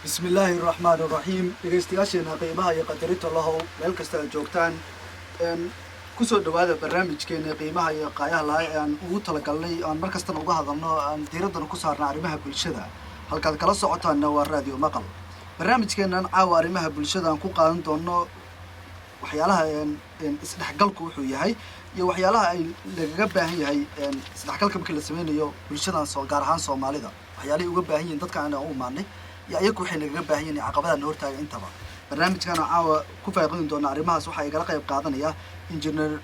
بسم الله الرحمن الرحيم dhegeystayaasheena qiimaha iyo qadarinta lahow meel kasta aad joogtaan kusoo dhawaada barnaamijkeena qiimaha iyo qaayaha lahay aan ugu talagalnay aan mar kasta uga hadalno aan diiradana ku saarno arrimaha bulshada halkaad kala socotaana waa radio maqal barnaamijkeenan caawa arrimaha bulshada aan ku qaadan doono waxyaalaha isdhexgalku wuxuu yahay iyo waxyaalaha ay laga baahan yahay isdhexgalka marka la sameynayo bulshada soo gaar ahaan Soomaalida waxyaalaha uga baahan yihiin dadka aan u imaanay يا أيكو حين جنبه يعني عقبات النور تاج أنت بقى برنامج كان عاو كوفا يقولون دون عريمها صح يقلق يبقى عضنا يا إنجنير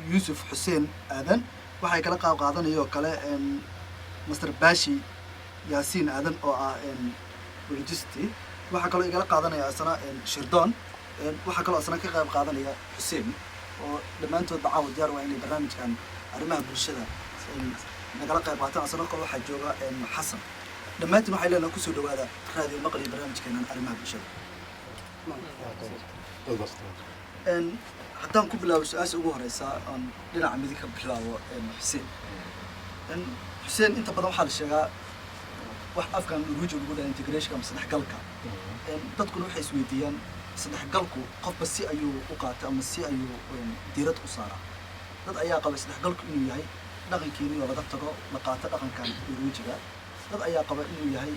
يوسف حسين آذن وحي يقلق قاضنا يو كلا مستر باشي ياسين آذن أو ولوجستي وحي كلا يقلق قاضنا يا أصلا شردان وحي كلا أصلا كي قاضنا يا حسين ولما أنتوا تعاود ديار وين برنامج كان عريمها بالشدة نقلق يبقى أصلا كل واحد جوا حسن لما أنت محل لنا كسر هذا راديو مقلي برنامج كنا أرمها بالشدة. إن حتى نقبل وسؤال سؤال رئيسا أن لنا عمدي قبل حسين. إن حسين أنت بدو حال الشجاع واحد أفكار الوجود يقول إنتجريشن كم صدق قلقة. إن تدخل وحي سويديان صدق قلقه قف بس أيو وقعت أم بس أيو ديرة أسرة. تد أيها قبل صدق قلق إنه يهي نقل كيني ولا تقطع لقاطع نقل كان الوجود dad ayaa qaba inuu yahay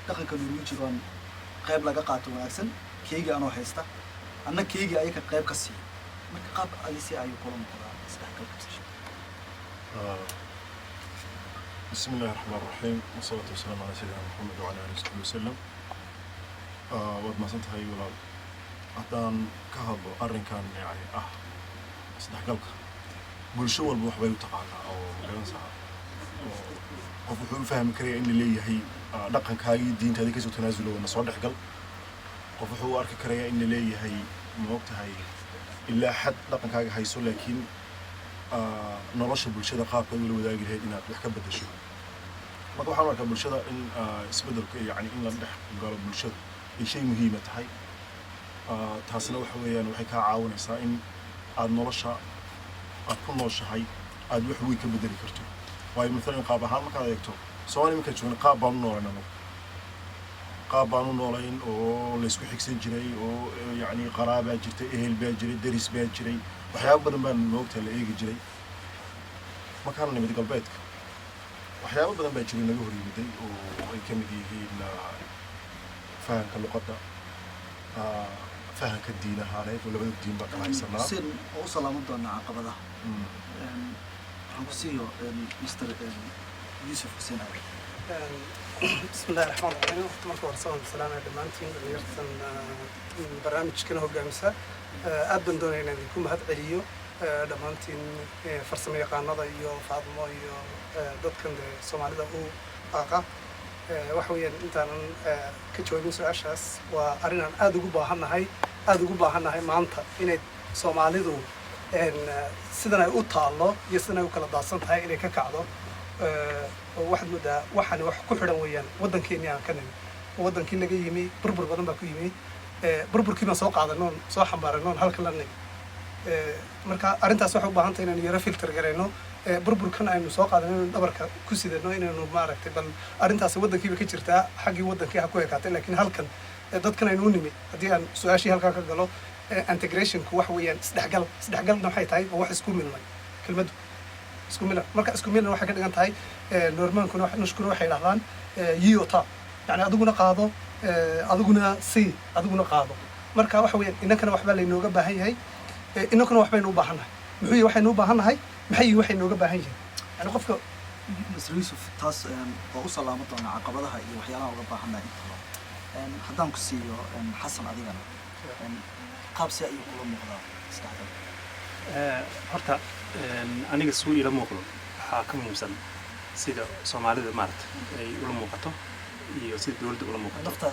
dhaqanka Norwegian qayb laga qaato wanaagsan keega aan haysta anna keega ay ka qayb ka sii marka qaab ay si ay ku noqdaan isdhexgalka بسم الله الرحمن الرحيم والصلاة والسلام على سيدنا محمد وعلى آله وصحبه وسلم واد ما سنت هاي ولا أدان كهب أرن كان يعني استحقاق بلشوا والبوحبي وتقعنا أو جنسها qof wuxuu fahmi karaa in leeyahay dhaqankaaga diintaada ka soo tanaasulo wana soo dhaxgal qof wuxuu arki karaa in leeyahay moogtahay ilaa xad dhaqankaaga hayso laakiin nolosha bulshada qaabka ay wada wadaagi lahayd inaad wax ka bedesho marka waxaan arkaa bulshada in isbedelka yani in la dhex galo bulshada ay shay muhiim ah tahay taasna waxa weeyaan waxay ka caawinaysaa in aad nolosha aad ku nooshahay aad wax weyn ka bedeli karto واي مثلاً قابها ما كان يكتب سواء يمكن تكون قابان نورنا قابان نورين أو ليسكو حكسين جري أو يعني قرابة جرت إهل بيت جري درس بيت جري وحياة بدن بين الوقت اللي يجي جري ما كان نبي تقول بيتك وحياة بدن بيت جري نجوري بدي ويكمل يجي لا فهم كاللقطة فهم كالدين هذا ولا بدو الدين بقى هاي سنة سن أوصل مدة عقبة أبوسيو مستر يوسف حسين بسم الله الرحمن الرحيم مرحبا ورسول السلام على دمانتين يرسل برنامج كنا هو جامسة أبدن دون إن يكون هذا عليو دمانتين فرسمي قانضة يو فاضمة يو ضد كند سومالي ده هو آقا وحويا أنت كتشوي من سؤال شخص وأرينا أدوجو باهنا هاي ما أنت إن سومالي ده إن سيدنا يقطع الله يسنا يكلا داسن هاي إلى كعدو واحد مدة واحد كحرا ويان ودن كينيا كنن ودن كينيا جيمي بربر بدن بكيمي بربر كيما سوق على نون صاح بارنون هالكلامني مركا أرنتا صاحب بهانت إن يرى فلتر جرينو بربر كنا إنه سوق على نون دبرك كوسيد إنه إنه مارك بل أرنتا سودن كيما كتيرتا حقي ودن كي حكوي كاتل لكن هالكن ضد كنا إنه نمي هدي أن سؤاشي هالكا قالوا integration كواح ويان استحقال نوع حيتاي وواحد سكون منه كلمة سكون منه مركز سكون منه واحد كده جنتاي نورمان كنا واحد نشكره واحد لهان يوتا يعني أدوجنا قاضو أدوجنا سي أدوجنا قاضو مركز واحد ويان إنك أنا واحد بالي نوجب بهاي إنك أنا واحد بالي نوجب بهنا محي واحد نوجب بهنا هاي محي واحد نوجب بهاي يعني قفك مستر يوسف تاس وأوصل لمطلع عقبتها وحيانا وجب بهنا حتى نكسيو حسن عدينا قابس أي كلام مقدار استعداد. هرتا أنا جسوي إلى مقدار حاكم يمسن سيدا سومالي دمارت أي كلام مقطع يصير دولة كلام مقطع. نقطة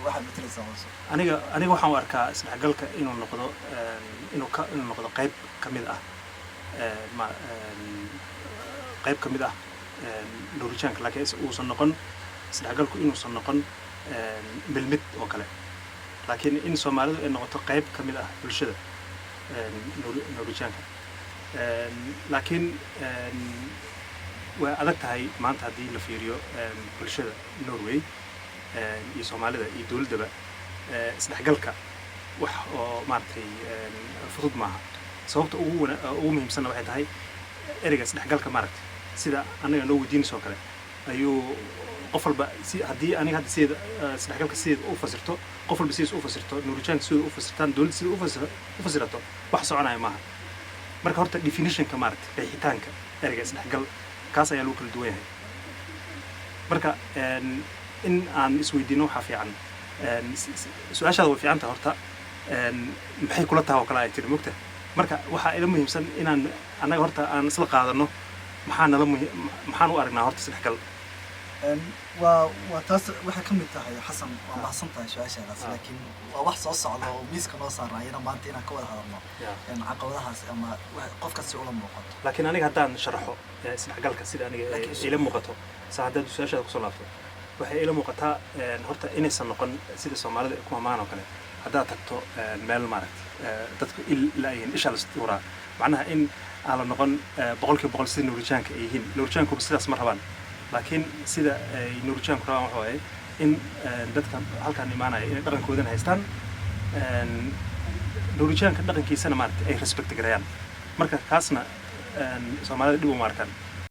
واحد مثل الزواج. أنا واحد واركا استعجلك إنه نقدر إنه نقدر قيب كميدة ما قيب كميدة نوريشان كلاكي وصنقن استعجلك إنه صنقن بالمت وكله. لكن إن سومالي إنه تقيب كميدة بالشدة نوريشان لكن وأدك هاي ما أنت هذه لفيريو بالشدة نروي iyo soomaalida iyo dowladdaba isdhexgalka wax oo maaragtay fudud maaha sababta ugu muhiimsanna waxay tahay ereyga isdhexgalka maaragtay sida anaga noo weydiinayso oo kale ayuu qof walba haddii aniga hadda sideeda isdhexgalka sideeda u fasirto qof walba sidiisa u fasirto nuurijaanka sidoo u fasirtaan dowladda sida u fasirato wax soconaya maaha marka horta definitionka maaragtay qeexitaanka ereyga isdhexgal kaas ayaa lagu kala duwan yahay marka in aan isweydiino waxaa fiican su-aashaada way fiican tahay horta maxay kula tahay oo kale ay tiri mogta marka waxaa ila muhiimsan inaan annaga horta aan isla qaadano maxaan u aragnaa horta isdhexgal waa taas waxay ka mid tahay xasan waa mahadsan tahay su-aashaadaas laakiin waa wax soo socda oo miiska noo saarayana maanta inaan ka wada hadalno caqabadahaas ama qof kasta ula muuqato laakiin aniga haddaan sharaxo isdhexgalka sida aniga ila muuqato saa haddaad su-aashaada kusoo laabto waxay ila muuqataa horta inaysan noqon sida soomaalida ku amaan oo kale haddaad tagto meel maaragtay dadku ilaayihiin isha la istuuraa macnaha in aan la noqon boqolkiiba boqol sida nuurijaanka ay yihiin nuurijaankuba sidaas ma rabaan laakiin sida ay nuurijaanku rabaan waxa waaye in dadka halkaan imaanaya inay dhaqankoodana haystaan nuurijaanka dhaqankiisana maaragtay ay respect gareeyaan marka kaasna soomaalida dhib uma arkaan